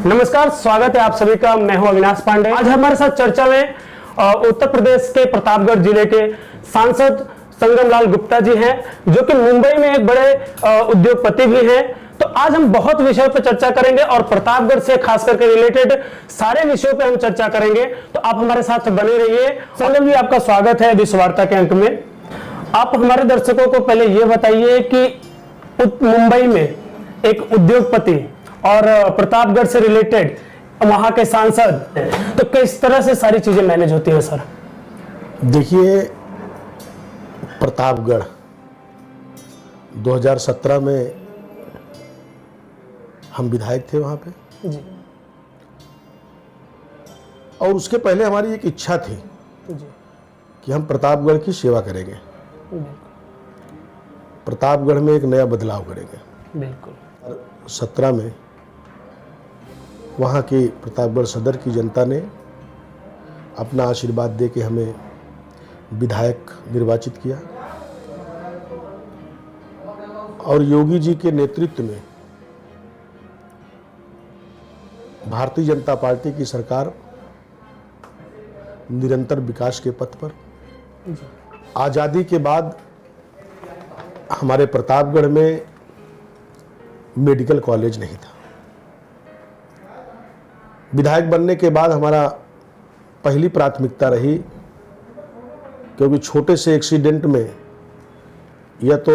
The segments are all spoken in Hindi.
नमस्कार, स्वागत है आप सभी का। मैं हूं अविनाश पांडे। आज हमारे साथ चर्चा में उत्तर प्रदेश के प्रतापगढ़ जिले के सांसद संगमलाल गुप्ता जी हैं, जो कि मुंबई में एक बड़े उद्योगपति भी हैं। तो आज हम बहुत विषयों पर चर्चा करेंगे और प्रतापगढ़ से खास करके रिलेटेड सारे विषयों पे हम चर्चा करेंगे। तो आप हमारे साथ बने रहिए। संगम जी, आपका स्वागत है विश्व वार्ता के अंक में। आप हमारे दर्शकों को पहले ये बताइए कि मुंबई में एक उद्योगपति और प्रतापगढ़ से रिलेटेड वहां के सांसद, तो किस तरह से सारी चीजें मैनेज होती है सर? देखिए, प्रतापगढ़ 2017 में हम विधायक थे वहां पे जी। और उसके पहले हमारी एक इच्छा थी जी। कि हम प्रतापगढ़ की सेवा करेंगे, प्रतापगढ़ में एक नया बदलाव करेंगे। बिल्कुल। 17 में वहाँ की प्रतापगढ़ सदर की जनता ने अपना आशीर्वाद दे के हमें विधायक निर्वाचित किया और योगी जी के नेतृत्व में भारतीय जनता पार्टी की सरकार निरंतर विकास के पथ पर। आज़ादी के बाद हमारे प्रतापगढ़ में मेडिकल कॉलेज नहीं था। विधायक बनने के बाद हमारा पहली प्राथमिकता रही, क्योंकि छोटे से एक्सीडेंट में या तो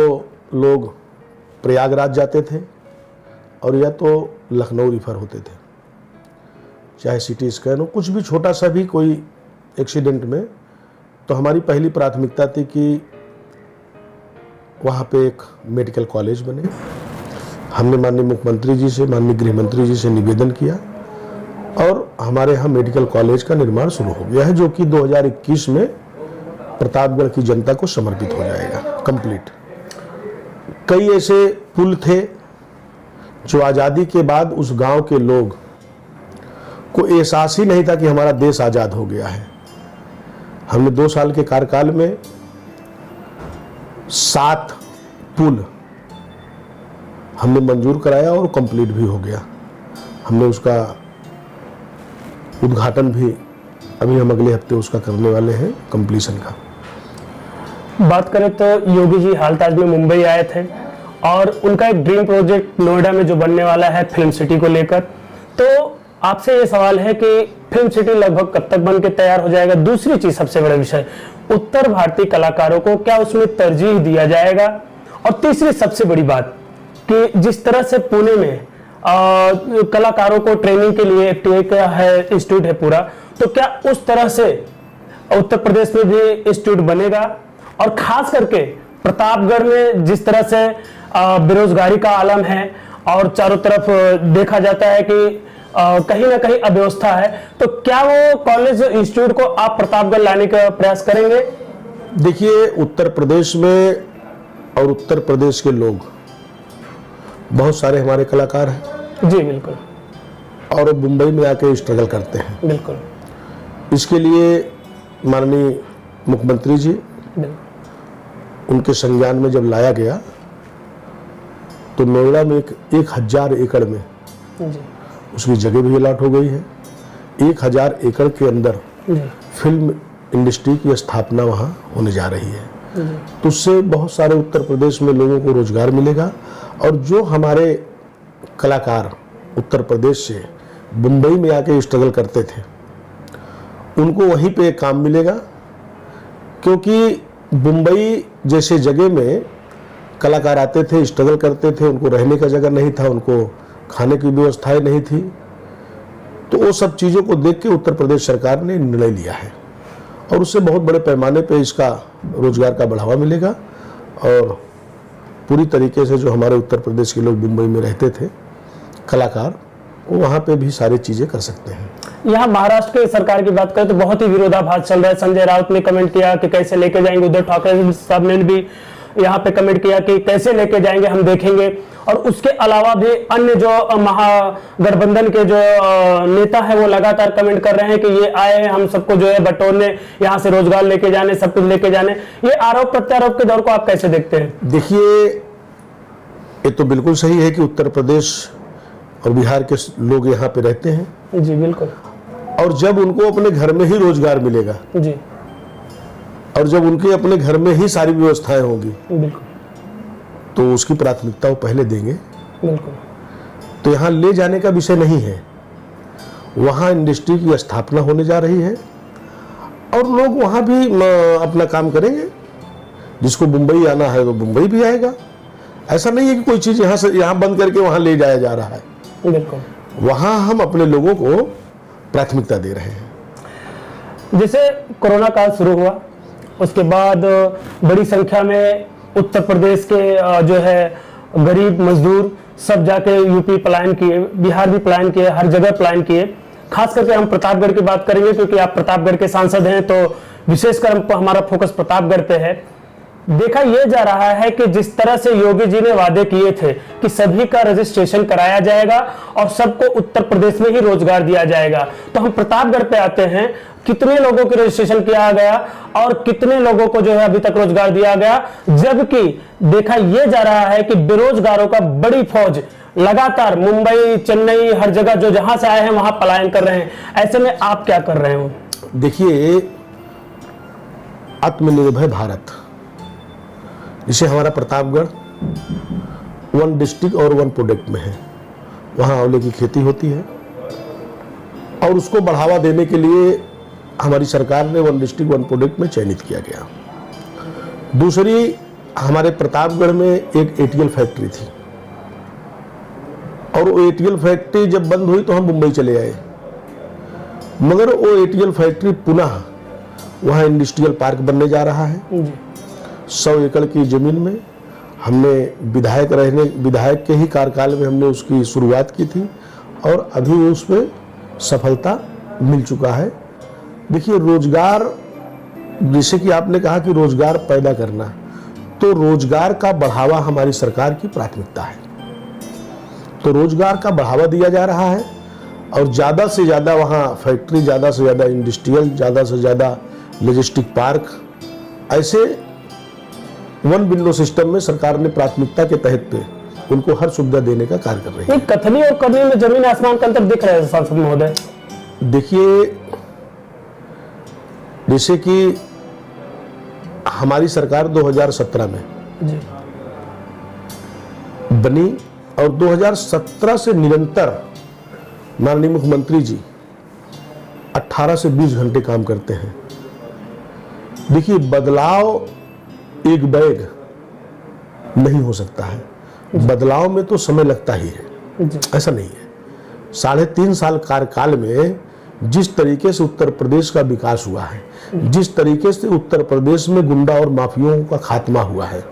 लोग प्रयागराज जाते थे और या तो लखनऊ रिफ़र होते थे, चाहे सिटी स्कैन हो, कुछ भी छोटा सा भी कोई एक्सीडेंट में, तो हमारी पहली प्राथमिकता थी कि वहाँ पे एक मेडिकल कॉलेज बने। हमने माननीय मुख्यमंत्री जी से, माननीय गृह मंत्री जी से निवेदन किया और हमारे यहाँ मेडिकल कॉलेज का निर्माण शुरू हो गया है, जो कि 2021 में प्रतापगढ़ की जनता को समर्पित हो जाएगा कंप्लीट। कई ऐसे पुल थे जो आज़ादी के बाद उस गांव के लोग को एहसास ही नहीं था कि हमारा देश आज़ाद हो गया है। हमने 2 साल के कार्यकाल में 7 पुल हमने मंजूर कराया और कंप्लीट भी हो गया। हमने उसका उद्घाटन भी अभी हम अगले हफ्ते उसका करने वाले हैं, कंप्लीशन का। बात करें तो योगी जी हाल ताज में मुंबई आए थे और उनका एक ड्रीम प्रोजेक्ट नोएडा में जो बनने वाला है फिल्म सिटी को लेकर, तो आपसे ये सवाल है कि फिल्म सिटी लगभग कब तक बन के तैयार हो जाएगा? दूसरी चीज, सबसे बड़ा विषय, उत्तर भारतीय कलाकारों को क्या उसमें तरजीह दिया जाएगा? और तीसरी सबसे बड़ी बात कि जिस तरह से पुणे में कलाकारों को ट्रेनिंग के लिए FTA का है इंस्टीट्यूट है पूरा, तो क्या उस तरह से उत्तर प्रदेश में भी इंस्टीट्यूट बनेगा? और खास करके प्रतापगढ़ में जिस तरह से बेरोजगारी का आलम है और चारों तरफ देखा जाता है कि कहीं ना कहीं अव्यवस्था है, तो क्या वो कॉलेज इंस्टीट्यूट को आप प्रतापगढ़ लाने का प्रयास करेंगे? देखिए, उत्तर प्रदेश में और उत्तर प्रदेश के लोग बहुत सारे हमारे कलाकार हैं। जी बिल्कुल। और मुंबई में आके स्ट्रगल करते हैं। बिल्कुल। इसके लिए माननीय मुख्यमंत्री जी, उनके संज्ञान में जब लाया गया तो नोएडा में 1000 एकड़ में जी। उसकी जगह भी अलॉट हो गई है। 1000 एकड़ के अंदर फिल्म इंडस्ट्री की स्थापना वहाँ होने जा रही है। तो उससे बहुत सारे उत्तर प्रदेश में लोगों को रोजगार मिलेगा और जो हमारे कलाकार उत्तर प्रदेश से मुंबई में आके स्ट्रगल करते थे उनको वहीं पे काम मिलेगा, क्योंकि मुंबई जैसे जगह में कलाकार आते थे, स्ट्रगल करते थे, उनको रहने का जगह नहीं था, उनको खाने की व्यवस्थाएं नहीं थी। तो वो सब चीज़ों को देख के उत्तर प्रदेश सरकार ने निर्णय लिया है और उससे बहुत बड़े पैमाने पे इसका रोजगार का बढ़ावा मिलेगा और पूरी तरीके से जो हमारे उत्तर प्रदेश के लोग मुंबई में रहते थे कलाकार, वो वहाँ पे भी सारी चीज़ें कर सकते हैं। यहाँ महाराष्ट्र की सरकार की बात करें तो बहुत ही विरोधाभास चल रहा है। संजय राउत ने कमेंट किया कि कैसे लेके जाएंगे, उद्धव ठाकरे साहब ने भी यहाँ पे कमेंट किया कि कैसे लेके जाएंगे, हम देखेंगे। और उसके अलावा भी अन्य जो महागठबंधन के जो नेता है वो लगातार कमेंट कर रहे हैं कि ये आए हैं हम सबको जो है बटोरने, यहाँ से रोजगार लेके जाने, सब कुछ लेके जाने। ये आरोप प्रत्यारोप के दौर को आप कैसे देखते हैं? देखिए, ये तो बिल्कुल सही है कि उत्तर प्रदेश और बिहार के लोग यहाँ पे रहते हैं। जी बिल्कुल। और जब उनको अपने घर में ही रोजगार मिलेगा जी, और जब उनके अपने घर में ही सारी व्यवस्थाएं होंगी बिल्कुल तो उसकी प्राथमिकता वो पहले देंगे। बिल्कुल। तो यहाँ ले जाने का विषय नहीं है, वहाँ इंडस्ट्री की स्थापना होने जा रही है और लोग वहाँ भी अपना काम करेंगे। जिसको मुंबई आना है वो मुंबई भी आएगा। ऐसा नहीं है कि कोई चीज़ यहाँ से यहाँ बंद करके वहाँ ले जाया जा रहा है। बिल्कुल। वहाँ हम अपने लोगों को प्राथमिकता दे रहे हैं। जैसे कोरोना काल शुरू हुआ उसके बाद बड़ी संख्या में उत्तर प्रदेश के जो है गरीब मजदूर सब जाके यूपी पलायन किए, बिहार भी पलायन किए, हर जगह पलायन किए। खास करके हम प्रतापगढ़ की बात करेंगे क्योंकि आप प्रतापगढ़ के सांसद हैं, तो विशेषकर हमारा फोकस प्रतापगढ़ पे है। देखा यह जा रहा है कि जिस तरह से योगी जी ने वादे किए थे कि सभी का रजिस्ट्रेशन कराया जाएगा और सबको उत्तर प्रदेश में ही रोजगार दिया जाएगा, तो हम प्रतापगढ़ पे आते हैं। कितने लोगों के रजिस्ट्रेशन किया गया और कितने लोगों को जो है अभी तक रोजगार दिया गया, जबकि देखा यह जा रहा है कि बेरोजगारों का बड़ी फौज लगातार मुंबई, चेन्नई, हर जगह जो जहां से आए हैं वहां पलायन कर रहे हैं। ऐसे में आप क्या कर रहे हो? देखिए, आत्मनिर्भर भारत, जिसे हमारा प्रतापगढ़ 1 डिस्ट्रिक्ट और 1 प्रोडक्ट में है, वहाँ आंवले की खेती होती है और उसको बढ़ावा देने के लिए हमारी सरकार ने 1 डिस्ट्रिक्ट 1 प्रोडक्ट में चयनित किया गया। दूसरी, हमारे प्रतापगढ़ में एक एटीएल फैक्ट्री थी और वो एटीएल फैक्ट्री जब बंद हुई तो हम मुंबई चले आए, मगर वो एटीएल फैक्ट्री पुनः वहाँ इंडस्ट्रियल पार्क बनने जा रहा है। 100 एकड़ की जमीन में हमने विधायक के ही कार्यकाल में हमने उसकी शुरुआत की थी और अभी उसमें सफलता मिल चुका है। देखिए, रोजगार, जैसे कि आपने कहा कि रोजगार पैदा करना, तो रोजगार का बढ़ावा हमारी सरकार की प्राथमिकता है। तो रोजगार का बढ़ावा दिया जा रहा है और ज़्यादा से ज़्यादा वहाँ फैक्ट्री, ज़्यादा से ज़्यादा इंडस्ट्रियल, ज़्यादा से ज़्यादा लॉजिस्टिक पार्क, ऐसे 1 विंडो सिस्टम में सरकार ने प्राथमिकता के तहत पे उनको हर सुविधा देने का कार्य कर रही है। कथनी और करनी में जमीन आसमान का अंतर दिख रहा है सांसद महोदय। देखिए, जैसे कि हमारी सरकार 2017 में जी बनी और 2017 से निरंतर माननीय मुख्यमंत्री जी 18 से 20 घंटे काम करते हैं। देखिए, बदलाव एक बैग नहीं हो सकता है, बदलाव में तो समय लगता ही है, ऐसा नहीं है। 3.5 साल कार्यकाल में जिस तरीके से उत्तर प्रदेश का विकास हुआ है, जिस तरीके से उत्तर प्रदेश में गुंडा और माफियाओं का खात्मा हुआ है,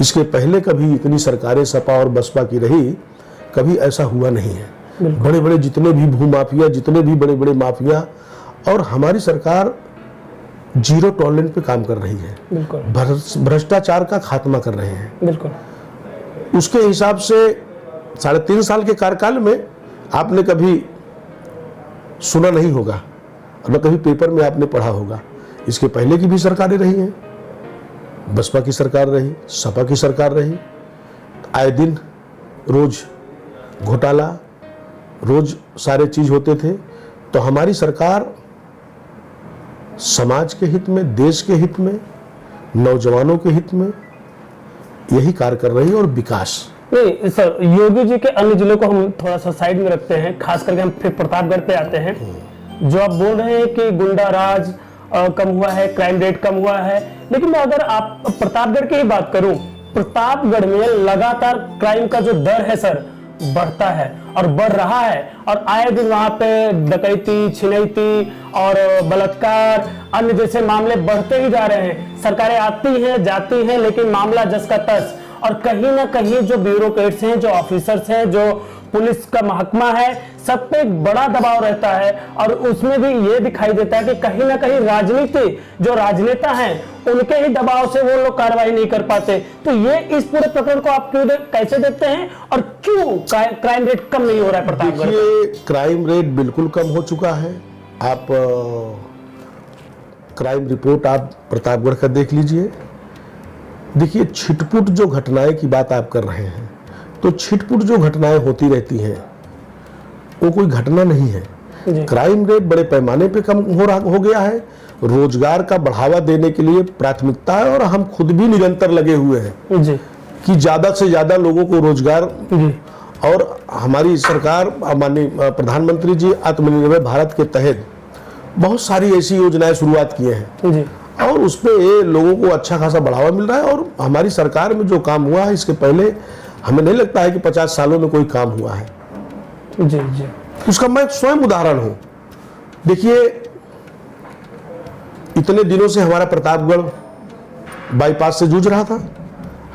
इसके पहले कभी इतनी सरकारें सपा और बसपा की रही, कभी ऐसा हुआ नहीं है। बड़े बड़े जितने भी भूमाफिया, जितने भी बड़े बड़े माफिया, और हमारी सरकार 0 टॉलरेंस पे काम कर रही है, भ्रष्टाचार का खात्मा कर रहे हैं। बिल्कुल। उसके हिसाब से 3.5 साल के कार्यकाल में आपने कभी सुना नहीं होगा और न कभी पेपर में आपने पढ़ा होगा। इसके पहले की भी सरकारें रही हैं, बसपा की सरकार रही, सपा की सरकार रही, आए दिन रोज घोटाला, रोज सारे चीज होते थे। तो हमारी सरकार समाज के हित में, देश के हित में, नौजवानों के हित में यही कार्य कर रही है और विकास। नहीं सर, योगी जी के अन्य जिलों को हम थोड़ा सा साइड में रखते हैं, खास करके हम फिर प्रतापगढ़ पे आते हैं। जो आप बोल रहे हैं कि गुंडा राज कम हुआ है, क्राइम रेट कम हुआ है, लेकिन मैं अगर आप प्रतापगढ़ की ही बात करूं, प्रतापगढ़ में लगातार क्राइम का जो दर है सर बढ़ता है और बढ़ रहा है, और आए दिन वहां पे डकैती, छिनैती और बलात्कार, अन्य जैसे मामले बढ़ते ही जा रहे हैं। सरकारें आती हैं, जाती हैं, लेकिन मामला जस का तस। और कहीं ना कहीं जो ब्यूरोक्रेट्स हैं, जो ऑफिसर्स हैं, जो पुलिस का महकमा है, सब पे एक बड़ा दबाव रहता है। और उसमें भी ये दिखाई देता है कि कहीं ना कहीं राजनीति, जो राजनेता हैं, उनके ही दबाव से वो लोग कार्रवाई नहीं कर पाते। तो ये इस पूरे प्रकरण को आप कैसे देखते हैं और क्यों क्राइम रेट कम नहीं हो रहा है प्रतापगढ़? देखिए, क्राइम रेट बिल्कुल कम हो चुका है। आप क्राइम रिपोर्ट आप प्रतापगढ़ का देख लीजिए। देखिए, छिटपुट जो घटनाएं की बात आप कर रहे हैं, तो छिटपुट जो घटनाएं होती रहती हैं वो कोई घटना नहीं है। जी क्राइम रेट बड़े पैमाने पे कम हो गया है। रोजगार का बढ़ावा देने के लिए प्राथमिकता है और हम खुद भी निरंतर लगे हुए हैं जी कि ज्यादा से ज्यादा लोगों को रोजगार। जी और हमारी सरकार, माननीय प्रधानमंत्री जी आत्मनिर्भर भारत के तहत बहुत सारी ऐसी योजनाएं शुरुआत किए हैं जी और उस पे लोगों को अच्छा खासा बढ़ावा मिल रहा है। और हमारी सरकार में जो काम हुआ है, इसके पहले हमें नहीं लगता है कि 50 सालों में कोई काम हुआ है। जी जी उसका मैं स्वयं उदाहरण हूं। देखिए, इतने दिनों से हमारा प्रतापगढ़ बाईपास से जूझ रहा था।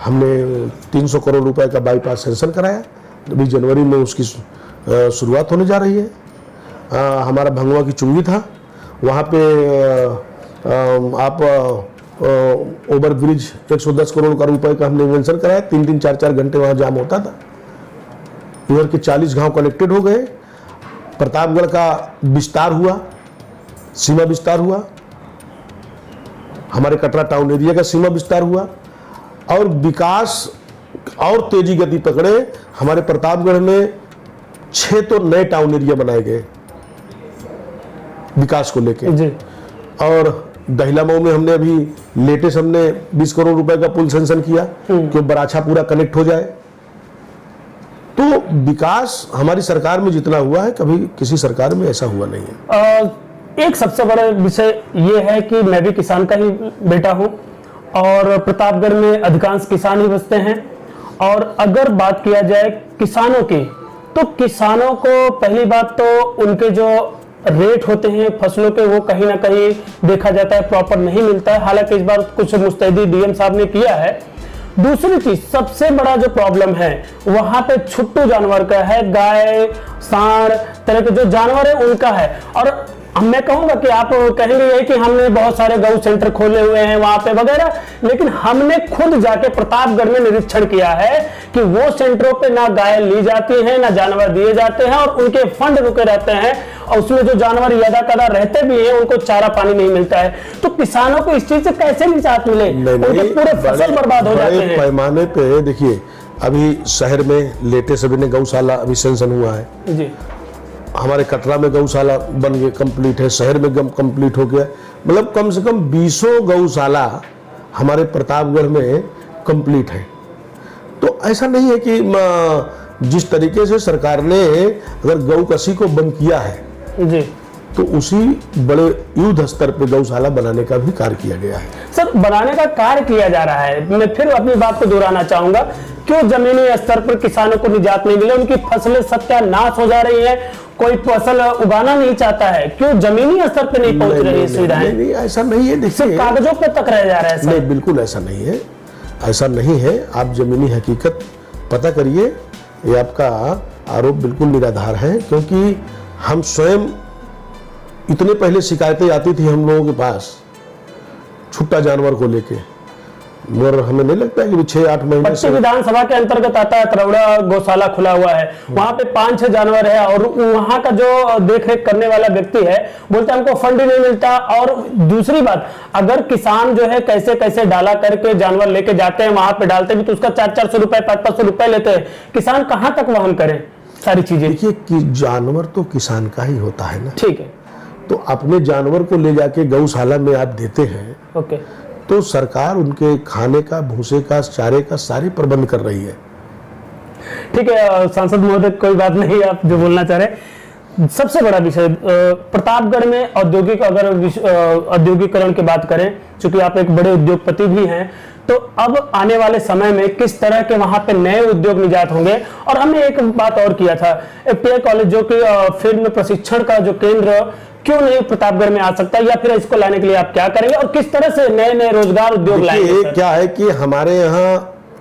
हमने 300 करोड़ रुपए का बाईपास सेंक्शन कराया। अभी जनवरी में उसकी शुरुआत होने जा रही है। हमारा भंगवा की चुंगी था, वहाँ पे आप ओवर ब्रिज 110 करोड़ का रुपए का हमने इन्वेंशन कराया। 3-3, 4-4 घंटे वहाँ जाम होता था। इधर के 40 गांव कनेक्टेड हो गए। प्रतापगढ़ का विस्तार हुआ, सीमा विस्तार हुआ। हमारे कटरा टाउन एरिया का सीमा विस्तार हुआ और विकास और तेजी गति पकड़े। हमारे प्रतापगढ़ में 6 तो नए टाउन एरिया बनाए गए विकास को लेके। जी और दहिला मऊ में हमने अभी लेटेस्ट 20 करोड़ रुपए का पुल सेंक्शन किया कि बराछा पूरा कनेक्ट हो जाए। तो विकास हमारी सरकार में जितना हुआ है, कभी किसी सरकार में ऐसा हुआ नहीं है। एक सबसे बड़ा विषय ये है कि मैं भी किसान का ही बेटा हूं और प्रतापगढ़ में अधिकांश किसान ही बसते हैं। और अगर बात किया जाए किसानों की, तो किसानों को पहली बात तो उनके जो रेट होते हैं फसलों के, वो कहीं ना कहीं देखा जाता है प्रॉपर नहीं मिलता है। हालांकि इस बार कुछ मुस्तैदी डीएम साहब ने किया है। दूसरी चीज, सबसे बड़ा जो प्रॉब्लम है वहां पे छुट्टू जानवर का है, गाय सांड तरह के जो जानवर है उनका है। और मैं कहूंगा कि आप कहेंगे यही कि हमने बहुत सारे गौ सेंटर खोले हुए हैं वहां पे वगैरह, लेकिन हमने खुद जाके प्रतापगढ़ में निरीक्षण किया है कि वो सेंटरों पे ना गाय ली जाती है, ना जानवर दिए जाते हैं और उनके फंड रुके रहते हैं। और उसमें जो जानवर यदा कदा रहते भी हैं उनको चारा पानी नहीं मिलता है। तो किसानों को इस चीज से कैसे निजात मिले? उनके पूरे फसल बर्बाद हो जाते हैं। पैमाने पे देखिए, अभी शहर में लेटेस्ट अभी ने गौशाला अभी सेंक्शन हुआ है जी। हमारे कटरा में गौशाला बन गए, कंप्लीट है। शहर में कंप्लीट हो गया। मतलब कम से कम 20 गौशाला हमारे प्रतापगढ़ में कंप्लीट है। तो ऐसा नहीं है कि जिस तरीके से सरकार ने अगर गौ कसी को बंद किया है जी, तो उसी बड़े युद्ध स्तर पे गौशाला बनाने का भी कार्य किया गया है। सर, बनाने का कार्य किया जा रहा है। मैं फिर अपनी बात को दोहराना चाहूंगा, क्यों जमीनी स्तर पर किसानों को निजात नहीं मिले? उनकी फसलें सत्यानाश हो जा रही है, कोई फसल उगाना नहीं चाहता है। क्यों जमीनी स्तर पर नहीं पहुंच रही सुविधाएं? नहीं, ऐसा नहीं है। देखिए, कागजों पर तक रह जा रहा है। नहीं, बिल्कुल ऐसा नहीं है। ऐसा नहीं है। आप जमीनी हकीकत पता करिए। ये आपका आरोप बिल्कुल निराधार है, क्योंकि हम स्वयं इतने पहले शिकायतें आती थी हम लोगों के पास छुट्टा जानवर को लेके, मगर हमें नहीं लगता है कि 6-8 महीने से। विधानसभा के अंतर्गत आता है तरौड़ा गौशाला खुला हुआ है, वहां पे 5-6 जानवर है और वहां का जो देखरेख करने वाला व्यक्ति है बोलता है हमको फंड ही नहीं मिलता। और दूसरी बात, अगर किसान जो है कैसे कैसे डाला करके जानवर लेके जाते हैं, वहां पे डालते भी तो उसका 400-400 रुपए 500-500 रुपए लेते हैं। किसान कहां तक वहन करे सारी चीजें? देखिए कि जानवर तो किसान का ही होता है ना। ठीक है, तो अपने जानवर को ले जाके गौशाला में आप देते हैं, ओके, तो सरकार उनके खाने का, भूसे का, चारे का सारे प्रबंध कर रही है। ठीक है सांसद महोदय, कोई बात नहीं, आप जो बोलना चाह रहे। सबसे बड़ा विषय प्रतापगढ़ में औद्योगिक, अगर औद्योगिकरण की बात करें, चूंकि आप एक बड़े उद्योगपति भी हैं, तो अब आने वाले समय में किस तरह के वहां पे नए उद्योग निजात होंगे? और हमने एक बात और किया था, FTI कॉलेज जो कि फिल्म प्रशिक्षण का जो केंद्र क्यों नहीं प्रतापगढ़ में आ सकता, या फिर इसको लाने के लिए आप क्या करेंगे और किस तरह से नए नए रोजगार उद्योग लाएंगे? क्या है कि हमारे यहाँ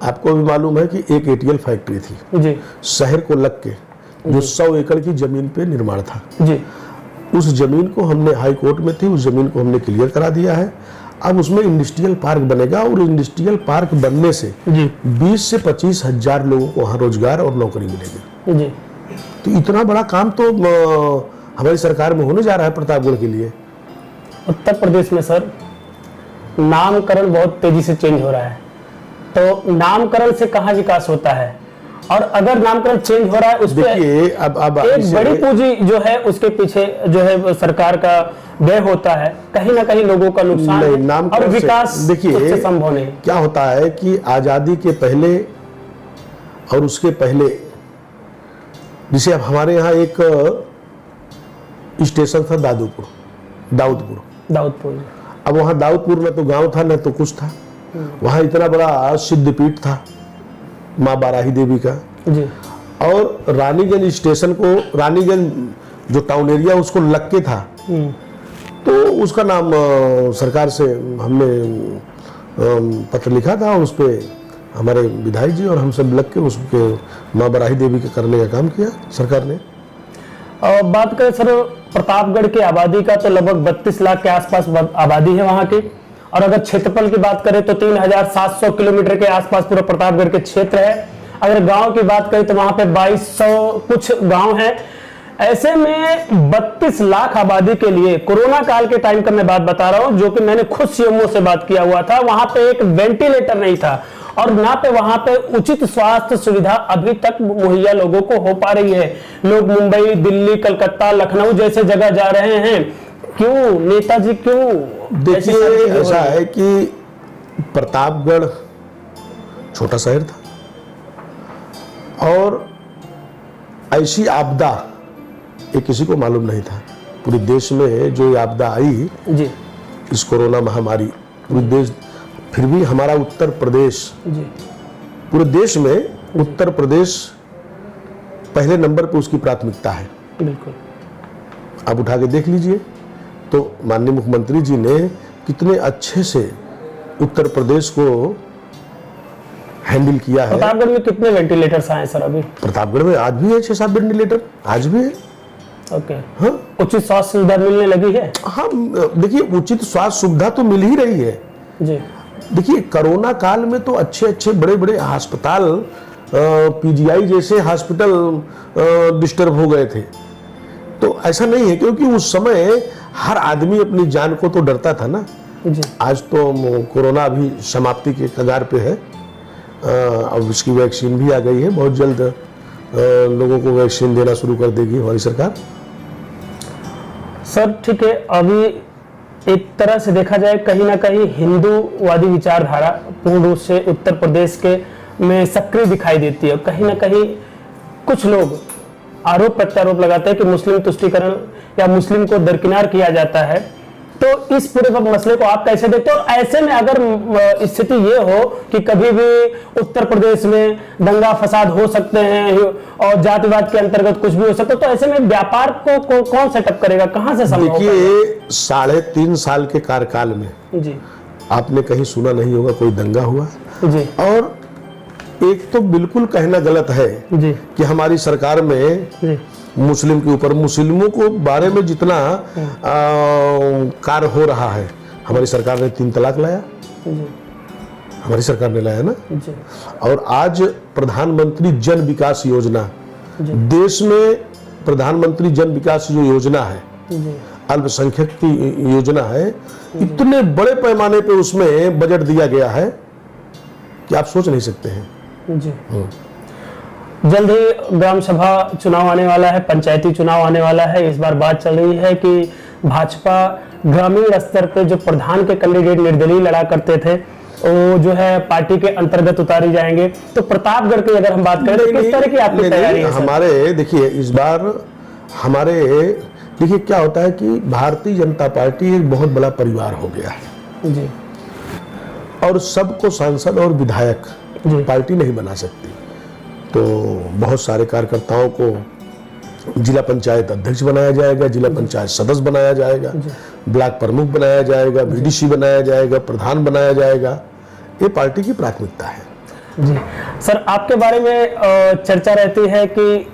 आपको भी मालूम है कि एक ATL फैक्ट्री थी जी, शहर को लग के, जो 100 एकड़ की जमीन पे निर्माण था जी। उस जमीन को हमने, हाई कोर्ट में थी, उस जमीन को हमने क्लियर करा दिया है। अब उसमें इंडस्ट्रियल पार्क बनेगा और इंडस्ट्रियल पार्क बनने से 20 से 25 हजार लोगों को वहाँ रोजगार और नौकरी मिलेगी जी। तो इतना बड़ा काम तो हमारी सरकार में होने जा रहा है प्रतापगढ़ के लिए। उत्तर प्रदेश में सर नामकरण बहुत तेजी से चेंज हो रहा है, तो नामकरण से कहाँ विकास होता है? और अगर नामकरण चेंज हो रहा है उस पे देखिए अब एक बड़ी पूंजी जो है उसके पीछे जो है सरकार का व्यय होता है, कहीं ना कहीं लोगों का नुकसान नहीं, है और नामकरण से विकास देखिए उससे संभव नहीं। क्या होता है कि आजादी के पहले और उसके पहले, जैसे अब हमारे यहाँ एक स्टेशन था दाऊदपुर। अब वहाँ दाऊदपुर में तो गांव था न तो कुछ था, वहाँ इतना बड़ा सिद्धपीठ था माँ बाराही देवी का जी। और रानीगंज स्टेशन को, रानीगंज जो टाउन एरिया उसको लग के था, तो उसका नाम सरकार से हमने पत्र लिखा था, उस पर हमारे विधायक जी और हम सब लग के उसके माँ बराही देवी के करने का काम किया सरकार ने। और बात करें सर प्रतापगढ़ की आबादी का, तो लगभग 32 लाख के आसपास आबादी है वहां की, और अगर क्षेत्रफल की बात करें तो 3700 किलोमीटर के आसपास पूरा प्रतापगढ़ के क्षेत्र है। अगर गांव की बात करें तो वहां पे 2200 कुछ गांव हैं। ऐसे में 32 लाख आबादी के लिए कोरोना काल के टाइम का मैं बात बता रहा हूं, जो कि मैंने खुद सीएमओ से बात किया हुआ था, वहां पे एक वेंटिलेटर नहीं था और ना पे वहां पे उचित स्वास्थ्य सुविधा अभी तक मुहैया लोगों को हो पा रही है। लोग मुंबई, दिल्ली, कलकत्ता, लखनऊ जैसे जगह जा रहे हैं। क्यों नेताजी, क्यों? देखिए ऐसा है कि प्रतापगढ़ छोटा शहर था और ऐसी आपदा ये किसी को मालूम नहीं था। पूरे देश में जो आपदा आई जी, इस कोरोना महामारी, पूरे देश, फिर भी हमारा उत्तर प्रदेश जी, पूरे देश में उत्तर प्रदेश पहले नंबर पे उसकी प्राथमिकता है। बिल्कुल। आप उठा के देख लीजिए तो माननीय मुख्यमंत्री जी ने कितने अच्छे से उत्तर प्रदेश को हैंडल किया है। प्रतापगढ़ में कितने वेंटिलेटर्स आए सर अभी? प्रतापगढ़ में आज भी है 6-7 वेंटिलेटर, आज भी है। ओके। हाँ, उचित स्वास्थ्य सुविधा मिलने लगी है? हाँ, देखिए उचित स्वास्थ्य सुविधा तो मिल ही रही है जी। देखिए कोरोना काल में तो अच्छे अच्छे बड़े बड़े अस्पताल, पीजीआई जैसे हॉस्पिटल डिस्टर्ब हो गए थे। तो ऐसा नहीं है, क्योंकि उस समय हर आदमी अपनी जान को तो डरता था ना। जी। आज तो कोरोना अभी समाप्ति के कगार पे है। अब इसकी वैक्सीन भी आ गई है, बहुत जल्द लोगों को वैक्सीन देना शुरू कर देगी हमारी सरकार। सर ठीक है, अभी एक तरह से देखा जाए कहीं ना कहीं हिंदूवादी विचारधारा पूर्ण रूप से उत्तर प्रदेश के में सक्रिय दिखाई देती है। कहीं ना कहीं कुछ लोग आरोप प्रत्यारोप लगाते हैं कि मुस्लिम तुष्टीकरण या मुस्लिम को दरकिनार किया जाता है। तो इस पूरे मसले को आप कैसे देखते हो? और ऐसे में अगर स्थिति ये हो कि कभी भी उत्तर प्रदेश में दंगा फसाद हो सकते हैं और जातिवाद के अंतर्गत कुछ भी हो सकता है, तो ऐसे में व्यापार को कौन सेटअप करेगा, कहां से संभव? देखिए 3.5 साल के कार्यकाल में जी, आपने कहीं सुना नहीं होगा कोई दंगा हुआ। जी, और एक तो बिल्कुल कहना गलत है जी, कि हमारी सरकार में जी, मुस्लिम के ऊपर, मुस्लिमों को बारे में जितना कार्य हो रहा है, हमारी सरकार ने 3 तलाक लाया, जी, हमारी सरकार ने लाया ना। जी, और आज प्रधानमंत्री जन विकास योजना, देश में प्रधानमंत्री जन विकास जो योजना है, जी, अल्पसंख्यक की योजना है, इतने बड़े पैमाने पे उसमें बजट दिया गया है कि आप सोच नहीं सकते हैं। जी। जल्द ही ग्राम सभा चुनाव आने वाला है, पंचायती चुनाव आने वाला है। इस बार बात चल रही है कि भाजपा ग्रामीण स्तर पे जो प्रधान के कैंडिडेट निर्दलीय लड़ा करते थे वो जो है पार्टी के अंतर्गत उतारी जाएंगे। तो प्रतापगढ़ की अगर हम बात करें तो किस तरह की आपकी तैयारी है? हमारे देखिए इस बार हमारे देखिए क्या होता है कि भारतीय जनता पार्टी एक बहुत बड़ा परिवार हो गया है जी, और सबको सांसद और विधायक जी, पार्टी नहीं बना सकती। तो बहुत सारे कार्यकर्ताओं को जिला पंचायत अध्यक्ष बनाया जाएगा, जिला पंचायत सदस्य बनाया जाएगा, ब्लॉक प्रमुख बनाया जाएगा, बीडीसी बनाया जाएगा, प्रधान बनाया जाएगा। ये पार्टी की प्राथमिकता है। जी सर, आपके बारे में चर्चा रहती है कि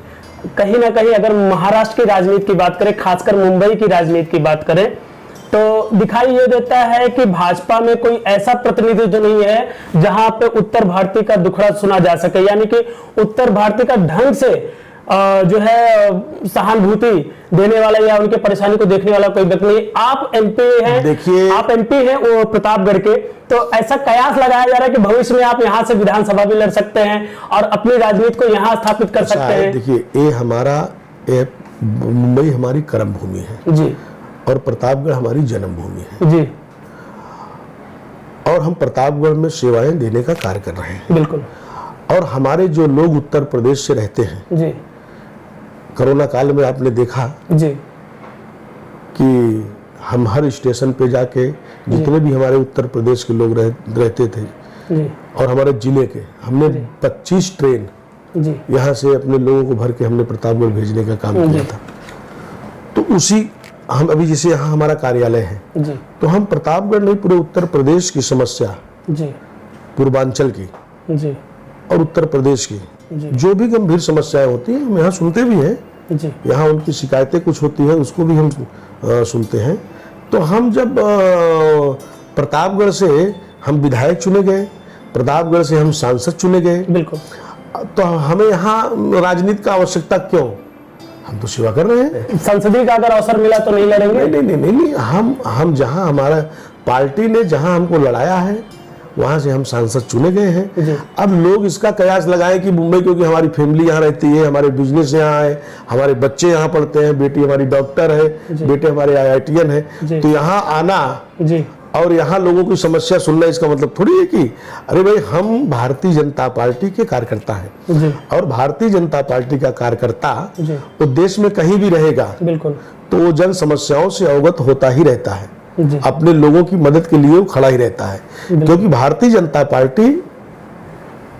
कहीं ना कहीं अगर महाराष्ट्र की राजनीति की बात करें, खासकर मुंबई की राजनीति की बात करें, तो दिखाई ये देता है कि भाजपा में कोई ऐसा प्रतिनिधित्व नहीं है जहां पे उत्तर भारतीय का दुखड़ा सुना जा सके, यानी कि उत्तर भारतीय का ढंग से जो है सहानुभूति देने वाला या उनके परेशानी को देखने वाला कोई व्यक्ति नहीं। आप एमपी हैं, देखिए, आप एमपी हैं वो प्रतापगढ़ के, तो ऐसा कयास लगाया जा रहा है कि भविष्य में आप यहाँ से विधानसभा भी लड़ सकते हैं और अपनी राजनीति को यहाँ स्थापित कर सकते हैं। देखिए, ये मुंबई हमारी कर्म भूमि है जी, और प्रतापगढ़ हमारी जन्मभूमि है जी, और हम प्रतापगढ़ में सेवाएं देने का कार्य कर रहे हैं। बिल्कुल। और हमारे जो लोग उत्तर प्रदेश से रहते हैं, जी, कोरोना काल में आपने देखा जी, कि हम हर स्टेशन पे जाके जितने भी हमारे उत्तर प्रदेश के लोग रहते थे जी, और हमारे जिले के, हमने 25 ट्रेन जी, यहाँ से अपने लोगों को भर के हमने प्रतापगढ़ भेजने का काम किया था। तो उसी हम अभी जैसे यहाँ हमारा कार्यालय है, जी, तो हम प्रतापगढ़ नहीं, पूरे उत्तर प्रदेश की समस्या, जी, पूर्वांचल की जी, और उत्तर प्रदेश की जी, जो भी गंभीर समस्याएं होती हैं हम यहाँ सुनते भी हैं। जी, यहाँ उनकी शिकायतें कुछ होती है उसको भी हम सुनते हैं। तो हम जब प्रतापगढ़ से हम विधायक चुने गए, प्रतापगढ़ से हम सांसद चुने गए, बिल्कुल, तो हमें यहाँ राजनीति का आवश्यकता क्यों? हम तो सेवा कर रहे हैं। संसदीय का अगर अवसर मिला तो नहीं लड़ेंगे? नहीं नहीं नहीं नहीं, हम जहाँ हमारा पार्टी ने जहाँ हमको लड़ाया है वहां से हम सांसद चुने गए हैं। अब लोग इसका कयास लगाएं कि मुंबई, क्योंकि हमारी फैमिली यहाँ रहती है, हमारे बिजनेस यहाँ है, हमारे बच्चे यहाँ पढ़ते हैं, बेटी हमारी डॉक्टर है, बेटे हमारे IITN है, तो यहाँ आना जी, और यहाँ लोगों की समस्या सुनना, इसका मतलब थोड़ी है कि अरे भाई हम भारतीय जनता पार्टी के कार्यकर्ता हैं जी, और भारतीय जनता पार्टी का कार्यकर्ता जी, तो देश में कहीं भी रहेगा बिल्कुल, तो वो जन समस्याओं से अवगत होता ही रहता है, जी, अपने लोगों की मदद के लिए वो खड़ा ही रहता है। क्योंकि भारतीय जनता पार्टी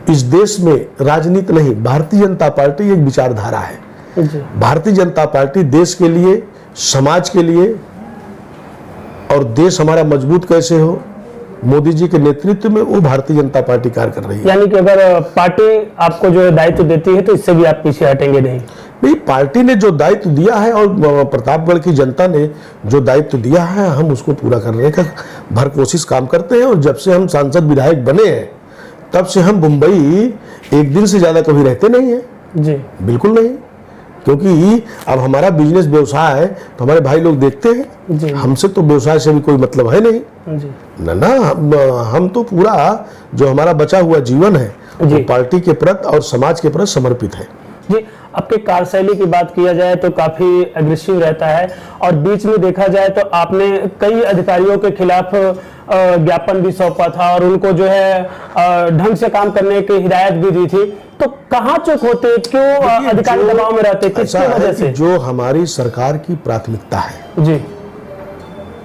इस देश में राजनीति नहीं, भारतीय जनता पार्टी एक विचारधारा है। जी, भारतीय जनता पार्टी देश के लिए, समाज के लिए, और देश हमारा मजबूत कैसे हो, मोदी जी के नेतृत्व में वो भारतीय जनता पार्टी कार्य कर रही है। यानी कि अगर पार्टी आपको जो दायित्व देती है तो इससे भी आप पीछे हटेंगे नहीं? नहीं, पार्टी ने जो दायित्व दिया है और प्रतापगढ़ की जनता ने जो दायित्व दिया है हम उसको पूरा करने का भर कोशिश काम करते हैं। और जब से हम सांसद विधायक बने हैं तब से हम मुंबई एक दिन से ज्यादा कभी रहते नहीं है। जी, बिल्कुल नहीं, क्योंकि अब हमारा बिजनेस व्यवसाय है तो हमारे भाई लोग देखते हैं, जी, हमसे तो व्यवसाय से भी कोई मतलब है नहीं। जी, ना हम तो पूरा जो हमारा बचा हुआ जीवन है वो पार्टी के प्रति और समाज के प्रति समर्पित है। जी, आपके कार्यशैली की बात किया जाए तो काफी एग्रेसिव रहता है और बीच में देखा जाए तो आपने कई अधिकारियों के खिलाफ ज्ञापन भी सौंपा था और उनको जो है ढंग से काम करने की हिदायत भी दी थी। तो कहाँ चूक होते, क्यों अधिकारी दबाव में रहते, किसकी वजह से? जो हमारी सरकार की प्राथमिकता है जी,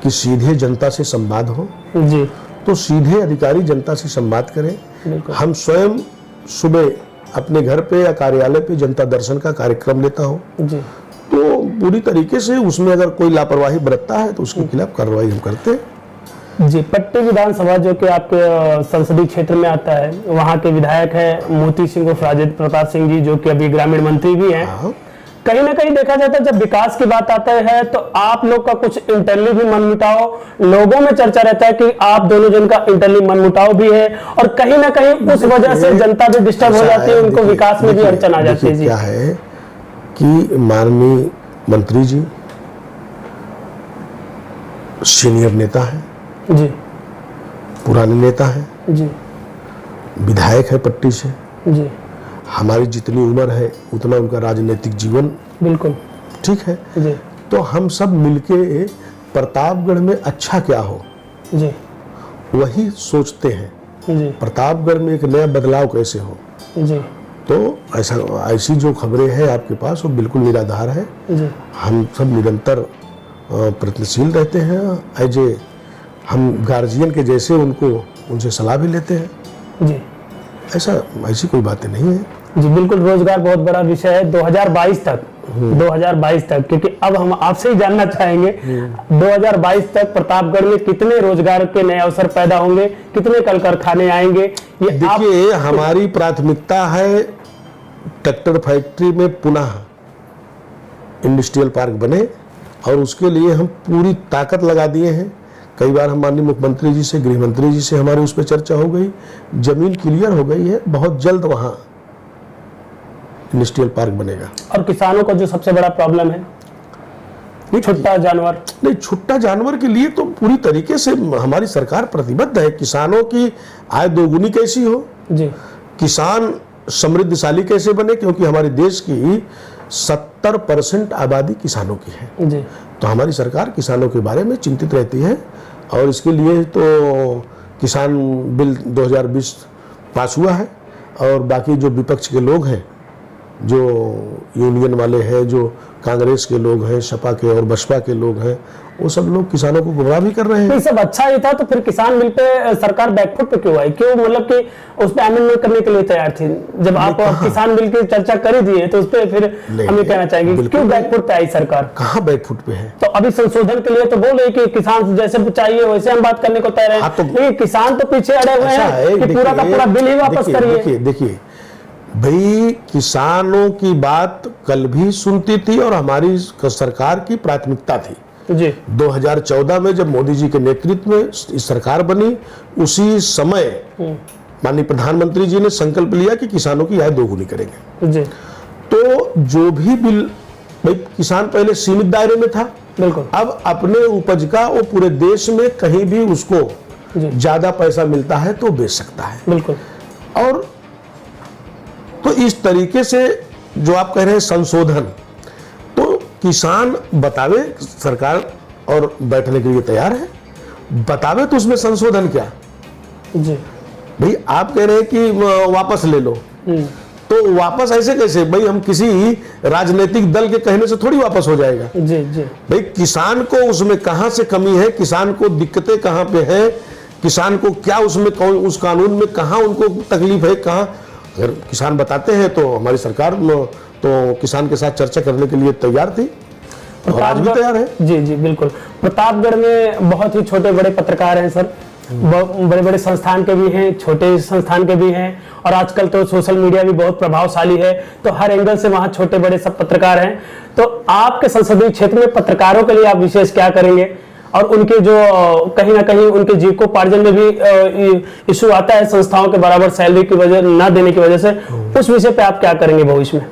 कि सीधे जनता से संवाद हो, जी, तो सीधे अधिकारी जनता से संवाद करें। बिल्कुल, हम स्वयं सुबह अपने घर पे या कार्यालय पे जनता दर्शन का कार्यक्रम लेता हो, जी, तो पूरी तरीके से उसमें अगर कोई लापरवाही बरतता है तो उसके खिलाफ कार्रवाई हम करते हैं। जी। पट्टी विधानसभा जो कि आपके संसदीय क्षेत्र में आता है, वहाँ के विधायक है मोती सिंह उर्फ राजेंद्र प्रताप सिंह जी, जो कि अभी ग्रामीण मंत्री भी हैं। हाँ। कहीं ना कहीं देखा जाता है जब विकास की बात आता है तो आप लोग का कुछ इंटरली भी मनमुटाव, लोगों में चर्चा रहता है कि आप दोनों जन का इंटरली मनमुटाव भी है और कहीं ना कहीं उस वजह से जनता भी डिस्टर्ब हो जाती है, उनको विकास में भी अड़चन आ जाती है। क्या है कि माननीय मंत्री जी सीनियर नेता है जी, पुराने नेता है जी, विधायक है पट्टी से, जी, हमारी जितनी उम्र है उतना उनका राजनीतिक जीवन बिल्कुल, ठीक है। जी, तो हम सब मिलके प्रतापगढ़ में अच्छा क्या हो जी, वही सोचते हैं, जी, प्रतापगढ़ में एक नया बदलाव कैसे हो। जी, तो ऐसी जो खबरें हैं आपके पास वो बिल्कुल निराधार है। जी, हम सब निरंतर प्रयत्नशील रहते हैं, एज ए हम गार्जियन के जैसे उनसे सलाह भी लेते हैं। जी, ऐसी कोई बातें नहीं है। जी, बिल्कुल। रोजगार बहुत बड़ा विषय है 2022 तक, क्योंकि अब हम आपसे ही जानना चाहेंगे 2022 तक प्रतापगढ़ में कितने रोजगार के नए अवसर पैदा होंगे, कितने कल कारखाने आएंगे? ये देखिए, हमारी प्राथमिकता है ट्रैक्टर फैक्ट्री में पुनः इंडस्ट्रियल पार्क बने और उसके लिए हम पूरी ताकत लगा दिए हैं। कई बार हम माननीय मुख्यमंत्री जी से, गृह मंत्री जी से हमारी उस पर चर्चा हो गई, जमीन क्लियर हो गई है, बहुत जल्द वहां इंडस्ट्रियल पार्क बनेगा। और किसानों का जो सबसे बड़ा प्रॉब्लम है छुट्टा जानवर, नहीं, छुट्टा जानवर के लिए तो पूरी तरीके से हमारी सरकार प्रतिबद्ध है। किसानों की आय दोगुनी कैसी हो जी, किसान समृद्धशाली कैसे बने, क्योंकि हमारे देश की 70% आबादी किसानों की है। जी, तो हमारी सरकार किसानों के बारे में चिंतित रहती है और इसके लिए तो किसान बिल 2020 पास हुआ है। और बाकी जो विपक्ष के लोग हैं, जो यूनियन वाले हैं, जो कांग्रेस के लोग हैं, सपा के और बसपा के लोग हैं, वो सब लोग किसानों को गुमराह भी कर रहे हैं। ये सब अच्छा ही था, तो फिर किसान बिल पे सरकार बैकफुट पे क्यों आई? क्यों मतलब कि उस पे अमेंडमेंट करने के लिए तैयार थी? जब आप किसान बिल की चर्चा कर ही दिए तो उस पे फिर हम ये कहना चाहेंगे क्यों बैकफुट पे आई सरकार? कहाँ बैकफुट पे है? तो अभी संशोधन के लिए तो बोले कि किसान जैसे चाहिए वैसे हम बात करने को तैयार है। लेकिन किसान तो पीछे अड़े हुए हैं कि पूरा का पूरा बिल ही वापस करिए। देखिए भाई, किसानों की बात कल भी सुनती थी और हमारी सरकार की प्राथमिकता थी जी। 2014 में जब मोदी जी के नेतृत्व में इस सरकार बनी, उसी समय माननीय प्रधानमंत्री जी ने संकल्प लिया कि किसानों की आय दोगुनी करेंगे जी। तो जो भी बिल, भाई किसान पहले सीमित दायरे में था, बिल्कुल, अब अपने उपज का वो पूरे देश में कहीं भी उसको ज्यादा पैसा मिलता है तो बेच सकता है। बिल्कुल। और तो इस तरीके से जो आप कह रहे हैं संशोधन, तो किसान बतावे, सरकार और बैठने के लिए तैयार है, बतावे तो उसमें संशोधन क्या जी। भाई? आप कह रहे हैं कि वापस ले लो, तो वापस ऐसे कैसे भाई? हम किसी राजनीतिक दल के कहने से थोड़ी वापस हो जाएगा। जी जी। भाई किसान को उसमें कहां से कमी है, किसान को दिक्कतें कहां पे है, किसान को क्या उसमें उस कानून में कहां उनको तकलीफ है, कहां, अगर किसान बताते हैं तो हमारी सरकार तो किसान के साथ चर्चा करने के लिए तैयार थी और आज भी तैयार है। जी जी बिल्कुल। प्रतापगढ़ में बहुत ही छोटे बड़े पत्रकार हैं सर, बड़े बड़े संस्थान के भी हैं, छोटे संस्थान के भी हैं, और आजकल तो सोशल मीडिया भी बहुत प्रभावशाली है, तो हर एंगल से वहाँ छोटे बड़े सब पत्रकार हैं। तो आपके संसदीय क्षेत्र में पत्रकारों के लिए आप विशेष क्या करेंगे, और उनके जो कहीं ना कहीं उनके जीविकोपार्जन में भी इशू आता है संस्थाओं के बराबर सैलरी की वजह ना देने की वजह से, उस विषय पे आप क्या करेंगे भविष्य में?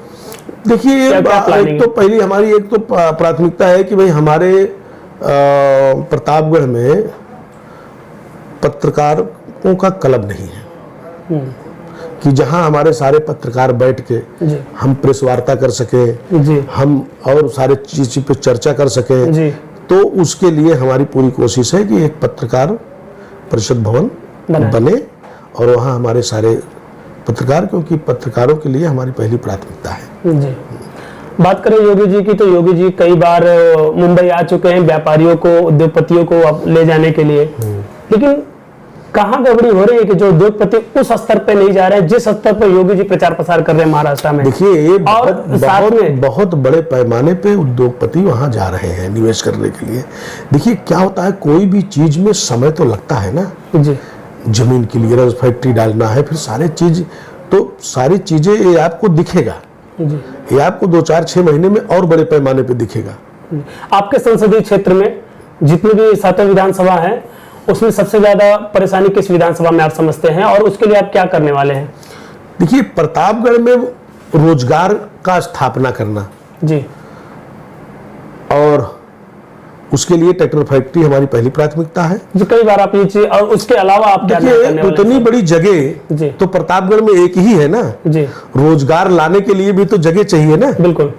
देखिए, एक तो पहली हमारी एक तो प्राथमिकता है कि भाई हमारे प्रतापगढ़ में पत्रकारों का क्लब नहीं है कि जहां हमारे सारे पत्रकार बैठ के हम प्रेस वार्ता कर सके, हम और सारे चीज पे चर्चा कर सके। तो उसके लिए हमारी पूरी कोशिश है कि एक पत्रकार परिषद भवन बने और वहाँ हमारे सारे पत्रकार, क्योंकि पत्रकारों के लिए हमारी पहली प्राथमिकता है। जी। बात करें योगी जी की, तो योगी जी कई बार मुंबई आ चुके हैं व्यापारियों को, उद्योगपतियों को ले जाने के लिए, लेकिन कहाँ गड़बड़ी हो रही है कि जो उद्योगपति उस स्तर पे नहीं जा रहे हैं जिस स्तर पर योगी जी प्रचार प्रसार कर रहे हैं महाराष्ट्र में? देखिए, बहुत बड़े पैमाने पे उद्योगपति वहां जा रहे हैं निवेश करने के लिए। देखिए क्या होता है, कोई भी चीज में समय तो लगता है ना जी। जमीन क्लियरेंस, फैक्ट्री डालना है, फिर सारे चीज, तो सारी चीजें ये आपको दिखेगा जी। ये आपको 2-4-6 महीने में और बड़े पैमाने पे दिखेगा। आपके संसदीय क्षेत्र में जितनी भी 7 विधानसभा है, उसमें सबसे ज्यादा परेशानी किस विधानसभा में आप समझते हैं, और उसके लिए आप क्या करने वाले हैं? देखिए, प्रतापगढ़ में रोजगार का स्थापना करना जी, और उसके लिए ट्रैक्टर फैक्ट्री हमारी पहली प्राथमिकता है। जो कई बार आप ये चीज, और उसके अलावा आप क्या करने वाले हैं? इतनी बड़ी जगह तो प्रतापगढ़ में एक ही है ना जी। रोजगार लाने के लिए भी तो जगह चाहिए ना। बिल्कुल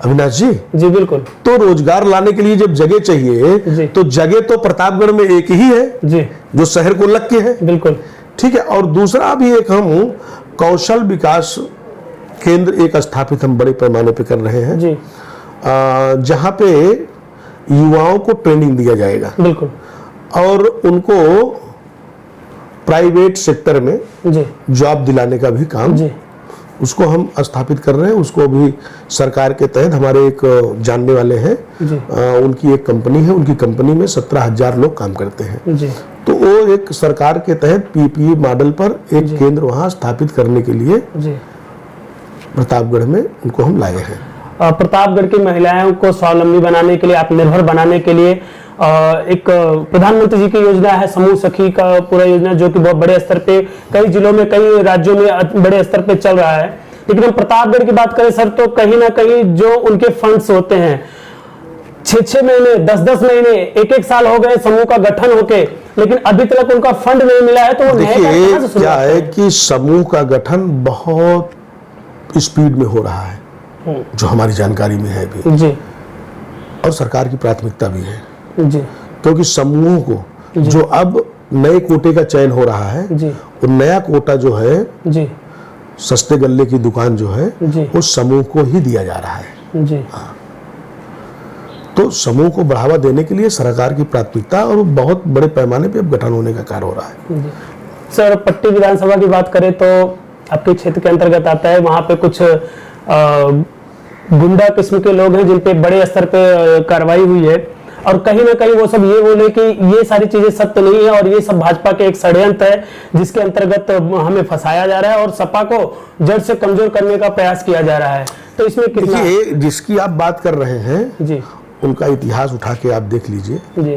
अविनाश जी। जी बिल्कुल। तो रोजगार लाने के लिए जब जगह चाहिए तो जगह तो प्रतापगढ़ में एक ही है जी, जो शहर को लग के है। बिल्कुल ठीक है। और दूसरा भी एक हम कौशल विकास केंद्र एक स्थापित हम बड़े पैमाने पे कर रहे हैं जी, जहां पे युवाओं को ट्रेनिंग दिया जाएगा। बिल्कुल। और उनको प्राइवेट सेक्टर में जी जॉब दिलाने का भी काम जी, उसको हम स्थापित कर रहे हैं। उसको भी सरकार के तहत हमारे एक जानने वाले हैं, उनकी एक कंपनी है, उनकी कंपनी में 17,000 लोग काम करते हैं जी। तो वो एक सरकार के तहत पीपीई मॉडल पर एक केंद्र वहां स्थापित करने के लिए जी प्रतापगढ़ में उनको हम लाए हैं। प्रतापगढ़ की महिलाओं को स्वावलंबी बनाने के लिए, आत्मनिर्भर बनाने के लिए एक प्रधानमंत्री जी की योजना है समूह सखी का पूरा योजना, जो कि बहुत बड़े स्तर पे कई जिलों में, कई राज्यों में बड़े स्तर पे चल रहा है। लेकिन हम प्रतापगढ़ की बात करें सर, तो कहीं ना कहीं जो उनके फंड्स होते हैं 6-6 महीने 10-10 महीने 1-1 साल हो गए समूह का गठन होके, लेकिन अभी तक उनका फंड नहीं मिला है, तो वो नए कार्य कहां से देखिए शुरू क्या करते है हैं? कि समूह का गठन बहुत स्पीड में हो रहा है, जो हमारी जानकारी में है भी, जी और सरकार की प्राथमिकता भी है, जी क्योंकि समूह को जो अब नए कोटे का चयन हो रहा है, जी वो नया कोटा जो है जी सस्ते गल्ले की दुकान जो है जी उस समूह को ही दिया जा रहा है। जी तो समूह को बढ़ावा देने के लिए सरकार की प्राथमिकता और बहुत बड़े पैमाने पे अब गठन होने का कार्य हो रहा है। सर, पट्टी विधानसभा की बात करें तो आपके क्षेत्र के अंतर्गत आता है, वहां पे कुछ गुंडा किस्म के लोग हैं जिन पे बड़े स्तर पे कार्रवाई हुई है, और कहीं ना कहीं वो सब ये बोले कि ये सारी चीजें सत्य नहीं है और ये सब भाजपा के एक षड्यंत्र है जिसके अंतर्गत हमें फंसाया जा रहा है और सपा को जड़ से कमजोर करने का प्रयास किया जा रहा है। तो इसमें कितना देखिए, जिसकी आप बात कर रहे हैं जी उनका इतिहास उठा के आप देख लीजिए जी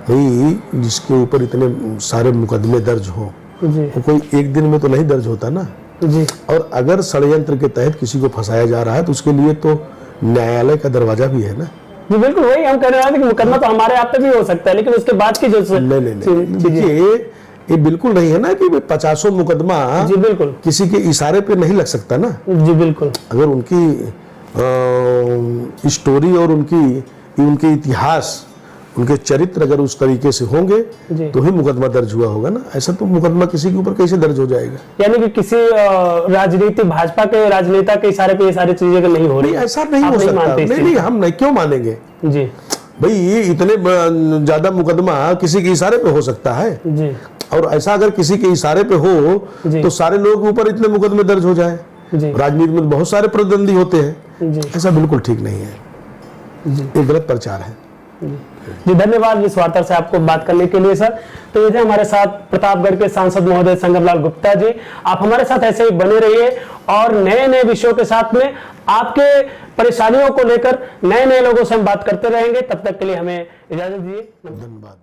भाई, जिसके ऊपर इतने सारे मुकदमे दर्ज हो, जी वो कोई एक दिन में तो नहीं दर्ज होता ना। जी और अगर षड्यंत्र के तहत किसी को फंसाया जा रहा है तो उसके लिए तो न्यायालय का दरवाजा भी है ना। जी बिल्कुल, वही हम कह रहे हैं कि मुकदमा तो हमारे आप पे भी हो सकता है, लेकिन उसके बाद की जो नहीं, देखिए ये बिल्कुल नहीं है ना कि 50 मुकदमा जी बिल्कुल किसी के इशारे पे नहीं लग सकता ना। जी बिल्कुल अगर उनकी स्टोरी और उनके इतिहास, उनके चरित्र अगर उस तरीके से होंगे जी। तो ही मुकदमा दर्ज हुआ होगा ना। ऐसा तो मुकदमा किसी के ऊपर कैसे दर्ज हो जाएगा? यानी कि किसी राजनीति भाजपा के राजनेता के इशारे पे ये सारी चीजें नहीं हो रही, ऐसा नहीं आप हो सकता। मानते इस नहीं, हम नहीं क्यों मानेंगे जी भाई? ये इतने ज्यादा मुकदमा किसी के इशारे पे हो सकता है, जी और ऐसा अगर किसी के इशारे पे हो जी। तो सारे लोगों के ऊपर इतने मुकदमे दर्ज हो जाए। जी राजनीति में बहुत सारे प्रतिद्वंदी होते हैं, जी ऐसा बिल्कुल ठीक नहीं है, ये गलत प्रचार है। जी धन्यवाद इस वार्ता से आपको बात करने के लिए सर। तो ये थे हमारे साथ प्रतापगढ़ के सांसद महोदय संगमलाल गुप्ता जी। आप हमारे साथ ऐसे ही बने रहिए और नए नए विषयों के साथ में आपके परेशानियों को लेकर नए नए लोगों से हम बात करते रहेंगे। तब तक के लिए हमें इजाजत दीजिए। धन्यवाद।